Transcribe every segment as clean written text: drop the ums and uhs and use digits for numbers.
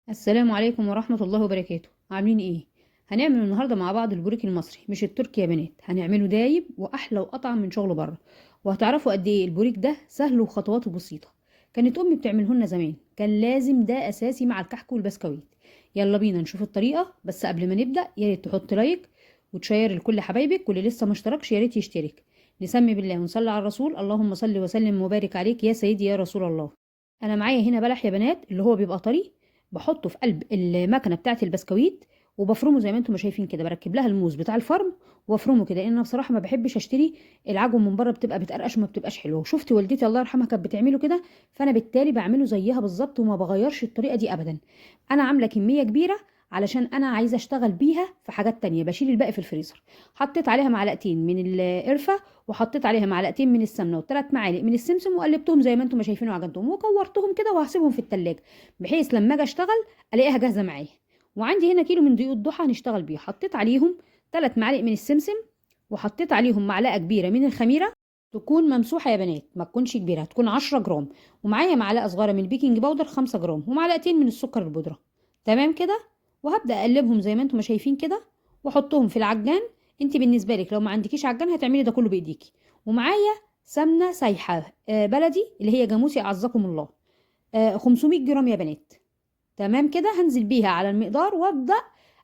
السلام عليكم ورحمة الله وبركاته. عاملين ايه؟ هنعمل النهاردة مع بعض البوريك المصري مش التركي يا بنات. هنعمله دايب واحلى واطعم من شغل بره، وهتعرفوا قد ايه البوريك ده سهل وخطواته بسيطة. كانت امي بتعمله لنا زمان، كان لازم ده اساسي مع الكحك والبسكويت. يلا بينا نشوف الطريقة، بس قبل ما نبدأ يا ريت تحط لايك وتشير لكل حبايبك، واللي لسه ما اشتركش يا ريت يشترك. نسمي بالله ونصلي على الرسول. اللهم صل وسلم وبارك عليك يا سيدي يا رسول الله. انا معايا هنا بلح يا بنات، اللي هو بيبقى طري. بحطه في قلب المكنه بتاعه البسكويت وبفرمه زي ما انتم ما شايفين كده. بركب لها الموز بتاع الفرم وافرمه كده، لان انا بصراحه ما بحبش اشتري العجوه من بره، بتبقى بتقرقش وما بتبقاش حلوه. وشفت والدتي الله يرحمها كانت بتعمله كده، فانا بالتالي بعمله زيها بالظبط وما بغيرش الطريقه دي ابدا. انا عامله كميه كبيره علشان انا عايزه اشتغل بيها في حاجات تانية. بشيل الباقي في الفريزر. حطيت عليها معلقتين من القرفه، وحطيت عليها معلقتين من السمنه وثلاث معالق من السمسم، وقلبتهم زي ما انتم ما شايفين وعجنتهم وكورتهم كده، وهسيبهم في التلاجة بحيث لما اجي اشتغل الاقيها جاهزه معايا. وعندي هنا كيلو من دقيق الضحى هنشتغل بيه. حطيت عليهم 3 معالق من السمسم، وحطيت عليهم معلقه كبيره من الخميره، تكون ممسوحه يا بنات، ما تكونش كبيره، تكون 10 جرام. ومعايا معلقه صغيره من البيكنج باودر 5 جرام، ومعلقتين من السكر البودره. تمام كده. وهبدا اقلبهم زي ما انتم ما شايفين كده، واحطهم في العجان. انت بالنسبه لك لو ما عندكيش عجان هتعملي ده كله بايديكي. ومعايا سمنه سايحه بلدي، اللي هي جاموسي اعزكم الله، 500 جرام يا بنات. تمام كده. هنزل بيها على المقدار وابدا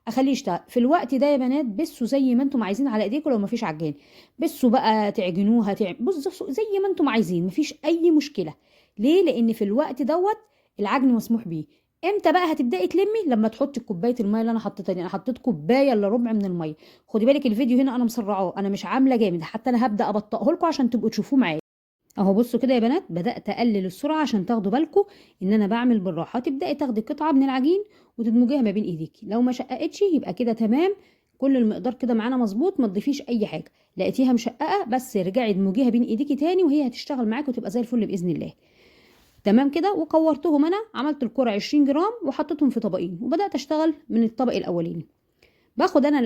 اخليه يشتغل في الوقت ده يا بنات. بسوا زي ما انتم عايزين على ايديكم، لو مفيش عجان بسوا بقى تعجنوها بصوا زي ما انتم عايزين، مفيش اي مشكله. ليه؟ لان في الوقت دوت العجن مسموح بيه. امتى بقى هتبداي تلمي؟ لما تحطي كوبايه الميه اللي انا حطيتها دي. انا حطيت كوبايه الا ربع من الميه. خدي بالك الفيديو هنا انا مسرعاه، انا مش عامله جامد، حتى انا هبدا ابطئه لكم عشان تبقوا تشوفوه معايا. اهو بصوا كده يا بنات، بدات اقلل السرعه عشان تاخدوا بالكم ان انا بعمل بالراحه. تبداي تاخدي قطعه من العجين وتدمجيها ما بين ايديكي. لو ما شققتش يبقى كده تمام، كل المقدار كده معانا مظبوط، ما تضيفيش اي حاجه. لقيتيها مشققه بس رجعي ادمجيها بين ايديكي تاني، وهي هتشتغل معاكي وتبقى زي الفل باذن الله. تمام كده. وكورتهم، انا عملت الكرة 20 جرام وحطيتهم في طبقين، وبدات اشتغل من الطبق الاولاني. باخد انا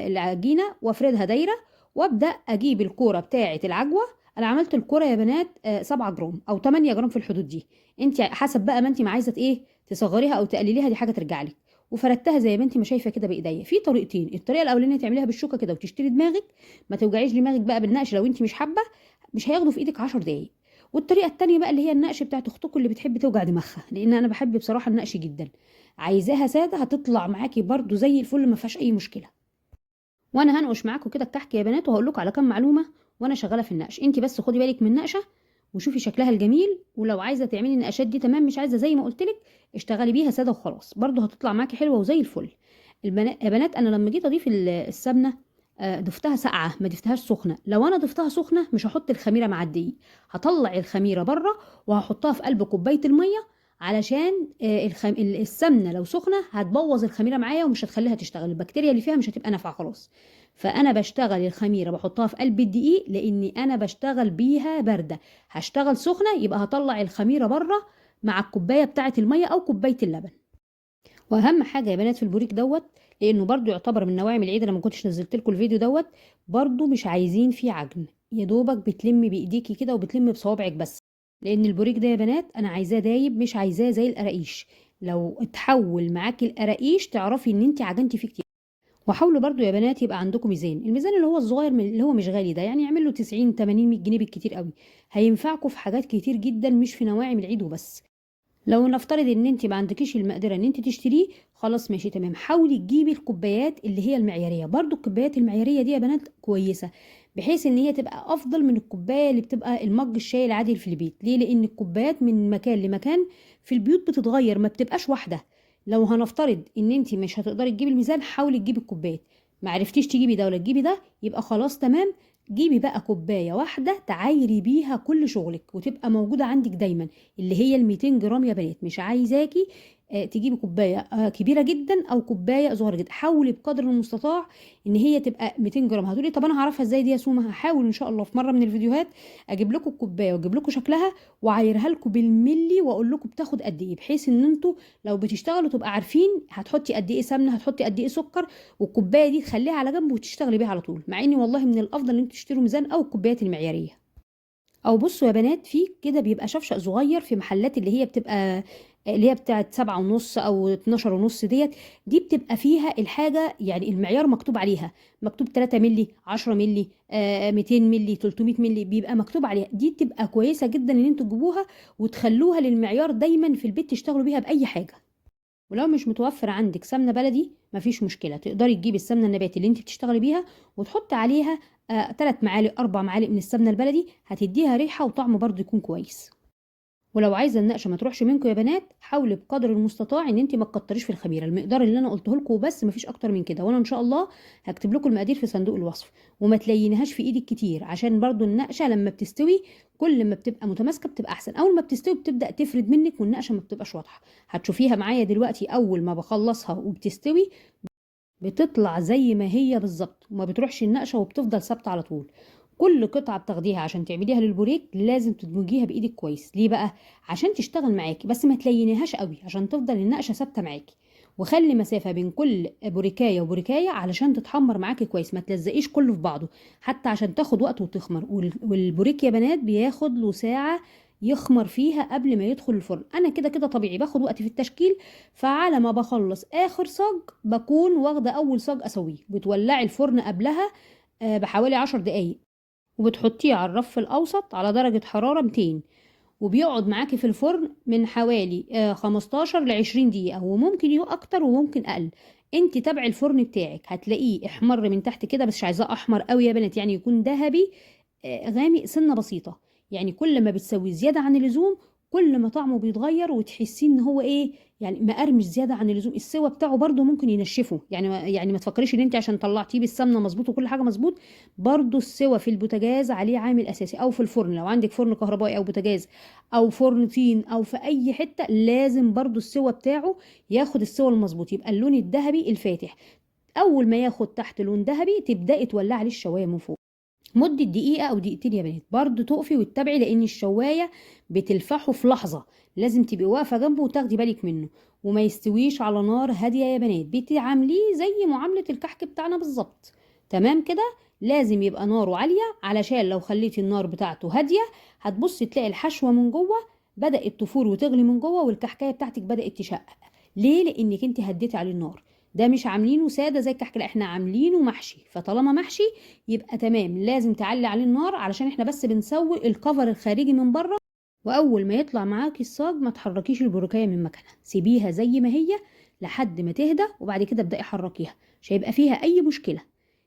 العجينه وافردها دايره، وابدا اجيب الكوره بتاعه العجوه. انا عملت الكوره يا بنات 7 جرام او 8 جرام في الحدود دي. انت حسب بقى ما انت ما عايزه ايه، تصغريها او تقلليها، دي حاجه ترجع لك. وفردتها زي ما انت ما شايفه كده بايديا. في طريقتين: الطريقه الاولانيه تعمليها بالشوكه كده وتشتري دماغك، ما توجعيش دماغك بقى بالنقش. لو انت مش حابه مش هياخدوا في ايدك 10 دقايق. والطريقه التانيه بقى اللي هي النقش بتاعت اختكم اللي بتحب توجع دماغها، لان انا بحب بصراحه النقش جدا. عايزاها ساده هتطلع معاكي برضو زي الفل، ما فيهاش اي مشكله. وانا هنقش معاكم كده الكحك يا بنات، وهقول لكم على كام معلومه وانا شغاله في النقش. انت بس خدي بالك من النقشه وشوفي شكلها الجميل. ولو عايزه تعملي النقشات دي تمام، مش عايزه زي ما قلت لك اشتغلي بيها ساده وخلاص، برضو هتطلع معاكي حلوه وزي الفل. يا بنات، انا لما جيت اضيف السمنه ضفتها ساقعه، ما ضفتهاش سخنه. لو انا ضفتها سخنه مش هحط الخميره مع الدقيق، هطلع الخميره بره وهحطها في قلب كوبايه الميه، علشان السمنه لو سخنه هتبوظ الخميره معايا ومش هتخليها تشتغل، البكتيريا اللي فيها مش هتبقى نافعه خلاص. فانا بشتغل الخميره بحطها في قلب الدقيق، لاني انا بشتغل بيها بارده. هشتغل سخنه يبقى هطلع الخميره بره مع الكوبايه بتاعه الميه او كوبايه اللبن. واهم حاجه يا بنات في البوريك دوت، لانه برضو يعتبر من نواعم العيد، انا ما كنتش نزلت لكم الفيديو دوت. برضو مش عايزين فيه عجن، يا دوبك بتلمي بايديكي كده وبتلمي بصوابعك بس. لان البوريك ده يا بنات انا عايزاه دايب، مش عايزاه زي القراقيش. لو اتحول معاكي القراقيش تعرفي ان انت عجنتي فيه كتير. وحاولوا برضو يا بنات يبقى عندكم ميزان، الميزان اللي هو الصغير اللي هو مش غالي ده، يعني يعمل له 90 80 100 جنيه بالكتير قوي. هينفعكم في حاجات كتير جدا، مش في نواعم العيد وبس. لو نفترض ان انت ما عندكيش المقدره ان انت تشتريه، خلاص ماشي تمام، حاولي تجيبي الكوبايات اللي هي المعياريه. برضو الكوبايات المعياريه دي يا بنات كويسه، بحيث ان هي تبقى افضل من الكوبايه اللي بتبقى المج الشاي العادي اللي في البيت. ليه؟ لان الكوبايات من مكان لمكان في البيوت بتتغير، ما بتبقاش واحده. لو هنفترض ان انت مش هتقدري تجيبي الميزان، حاولي تجيبي الكوبايات. ما عرفتيش تجيبي ده ولا تجيبي ده، يبقى خلاص تمام. جيبي بقى كوبايه واحده تعايري بيها كل شغلك وتبقى موجوده عندك دايما، اللي هي ال 200 جرام يا بنات. مش عايزاكي تجيبي كوبايه كبيره جدا او كوبايه صغيره جدا. حاولي بقدر المستطاع ان هي تبقى 200 جرام. هتقولي طب انا هعرفها ازاي دي يا سوما؟ هحاول ان شاء الله في مره من الفيديوهات اجيب لكم الكوبايه واجيب لكم شكلها واعايرها لكم بالملي، واقول لكم بتاخد قد ايه، بحيث ان انتوا لو بتشتغلوا تبقى عارفين هتحطي قد ايه سمنه، هتحطي قد ايه سكر. والكوبايه دي تخليها على جنب وتشتغلي بيها على طول. مع اني والله من الافضل ان انتوا تشتروا ميزان او الكوبايات المعياريه. او بصوا يا بنات، في كده بيبقى شفشق صغير في محلات اللي هي بتبقى اللي هي بتاعت 7.5 أو 12.5 دي بتبقى فيها الحاجة يعني المعيار مكتوب عليها، مكتوب 3 ملي، 10 ملي، 200 ملي، 300 ملي، بيبقى مكتوب عليها. دي بتبقى كويسة جدا ان انتوا تجيبوها وتخلوها للمعيار دايما في البيت، تشتغلوا بيها بأي حاجة. ولو مش متوفر عندك سمنة بلدي مفيش مشكلة، تقدري تجيبي السمنة النباتي اللي انت بتشتغلي بيها وتحطي عليها 3 معالق 4 معالق من السمنة البلدي، هتديها ريحة وطعم برضو يكون كويس. ولو عايزه النقشه ما تروحش منكم يا بنات، حاولي بقدر المستطاع ان انت ما تكتريش في الخميره، المقدار اللي انا قلته لكم بس مفيش اكتر من كده. وانا ان شاء الله هكتب لكم المقادير في صندوق الوصف. وما تلينهاش في ايدك كتير، عشان برضو النقشه لما بتستوي كل ما بتبقى متماسكه بتبقى احسن. اول ما بتستوي بتبدا تفرد منك والنقشه ما بتبقاش واضحه. هتشوفيها معايا دلوقتي اول ما بخلصها وبتستوي بتطلع زي ما هي بالظبط، وما بتروحش النقشه وبتفضل ثابته على طول. كل قطعه بتاخديها عشان تعمليها للبوريك لازم تدمجيها بايدك كويس. ليه بقى؟ عشان تشتغل معاكي، بس ما تلينيهاش قوي عشان تفضل النقشه ثابته معاكي. وخلي مسافه بين كل بوريكايه وبوريكايه علشان تتحمر معاكي كويس، ما تلزقيش كله في بعضه، حتى عشان تاخد وقت وتخمر. والبوريك يا بنات بياخد له ساعه يخمر فيها قبل ما يدخل الفرن. انا كده كده طبيعي باخد وقت في التشكيل، فعلى ما بخلص اخر صاج بكون واخده اول صاج اسويه. بتولعي الفرن قبلها بحوالي 10 دقايق، وبتحطيه على الرف الاوسط على درجه حراره 200، وبيقعد معاكي في الفرن من حوالي 15 ل 20 دقيقه، وممكن اكتر وممكن اقل. انت تابعي الفرن بتاعك هتلاقيه احمر من تحت كده، بس مش عايزاه احمر قوي يا بنات، يعني يكون ذهبي غامق سنه بسيطه. يعني كل ما بتسوي زياده عن اللزوم كل ما طعمه بيتغير، وتحسيه ان هو ايه، يعني مقرمش زياده عن اللزوم. السوا بتاعه برده ممكن ينشفه، يعني ما تفكريش ان انت عشان طلعتيه بالسمنه مظبوط وكل حاجه مظبوط، برده السوا في البوتاجاز عليه عامل اساسي، او في الفرن لو عندك فرن كهربائي او بوتاجاز او فرن طين او في اي حته، لازم برده السوا بتاعه ياخد السوا المظبوط، يبقى اللون الذهبي الفاتح. اول ما ياخد تحت لون ذهبي تبداي تولعي عليه الشوايه من فوق مدة دقيقة أو دقيقتين يا بنات. برضو تقفي وتتابعي لأن الشواية بتلفحه في لحظة، لازم تبقي واقفة جنبه وتاخدي بالك منه. وما يستويش على نار هادية يا بنات، بتعامليه زي معاملة الكحك بتاعنا بالظبط. تمام كده؟ لازم يبقى ناره عالية، علشان لو خليتي النار بتاعته هادية هتبصي تلاقي الحشوة من جوه بدأت تفور وتغلي من جوه، والكحكاية بتاعتك بدأت تشقق. ليه؟ لأنك انت هديتي عليه النار. ده مش عاملينه ساده زي الكحك، لا احنا عاملينه محشي، فطالما محشي يبقى تمام، لازم تعلي عليه النار علشان احنا بس بنسوي الكفر الخارجي من بره. واول ما يطلع معاكي الصاج ما تحركيش البروكايه من مكانها، سيبيها زي ما هي لحد ما تهدى، وبعد كده ابدأي حركيها، مش هيبقى فيها اي مشكله.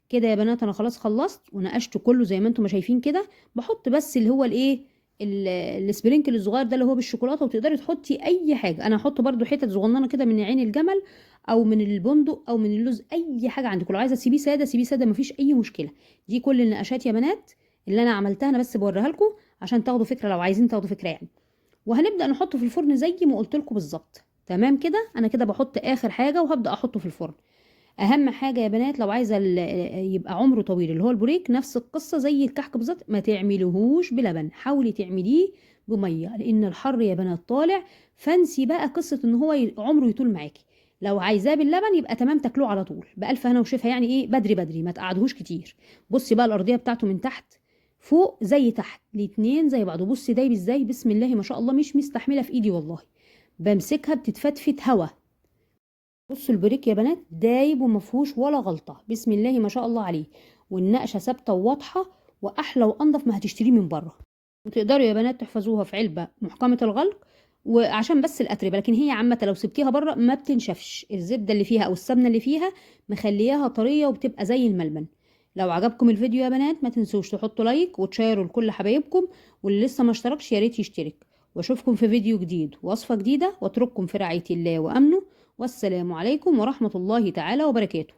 كده يا بنات انا خلاص خلصت ونقشت كله زي ما انتم ما شايفين كده. بحط بس اللي هو الايه السبرينكل الصغير ده اللي هو بالشوكولاته، وتقدري تحطي اي حاجه. انا هحط برده حتت صغننه كده من عين الجمل او من البندق او من اللوز، اي حاجه عندك. لو عايزه تسيبيه ساده سيبيه ساده، مفيش اي مشكله. دي كل النقاشات يا بنات اللي انا عملتها، انا بس بوريها لكم عشان تاخدوا فكره، لو عايزين تاخدوا فكره يعني. وهنبدا نحطه في الفرن زي ما قلت لكم بالظبط. تمام كده؟ انا كده بحط اخر حاجه وهبدا احطه في الفرن. اهم حاجه يا بنات لو عايزه يبقى عمره طويل اللي هو البوريك، نفس القصه زي الكحك بالظبط، ما تعمليهوش بلبن، حاولي تعمليه بميه، لان الحر يا بنات طالع، فانسي بقى قصه ان هو عمره يطول معاكي. لو عايزاه باللبن يبقى تمام، تاكلوه على طول بالف هنا وشفا، يعني ايه، بدري بدري ما تقعدهوش كتير. بصي بقى الارضيه بتاعته من تحت فوق زي تحت، الاتنين زي بعض. بصي دايب ازاي، بسم الله ما شاء الله، مش مستحمله في ايدي والله، بمسكها بتتفتفت هوا. بصوا البريك يا بنات دايب ومفهوش ولا غلطة، بسم الله ما شاء الله عليه، والنقشة ثابتة وواضحة، وأحلى وأنضف ما هتشتريه من بره. وتقدروا يا بنات تحفظوها في علبة محكمة الغلق، وعشان بس الأتربة، لكن هي عامة لو سبتيها بره ما بتنشفش، الزبدة اللي فيها أو السمنة اللي فيها مخلياها طرية وبتبقى زي الملبن. لو عجبكم الفيديو يا بنات ما تنسوش تحطوا لايك وتشيروا لكل حبايبكم، واللي لسه ما اشتركش يا ريت يشترك. واشوفكم في فيديو جديد ووصفة جديدة، واترككم في رعاية الله وأمنه، والسلام عليكم ورحمة الله تعالى وبركاته.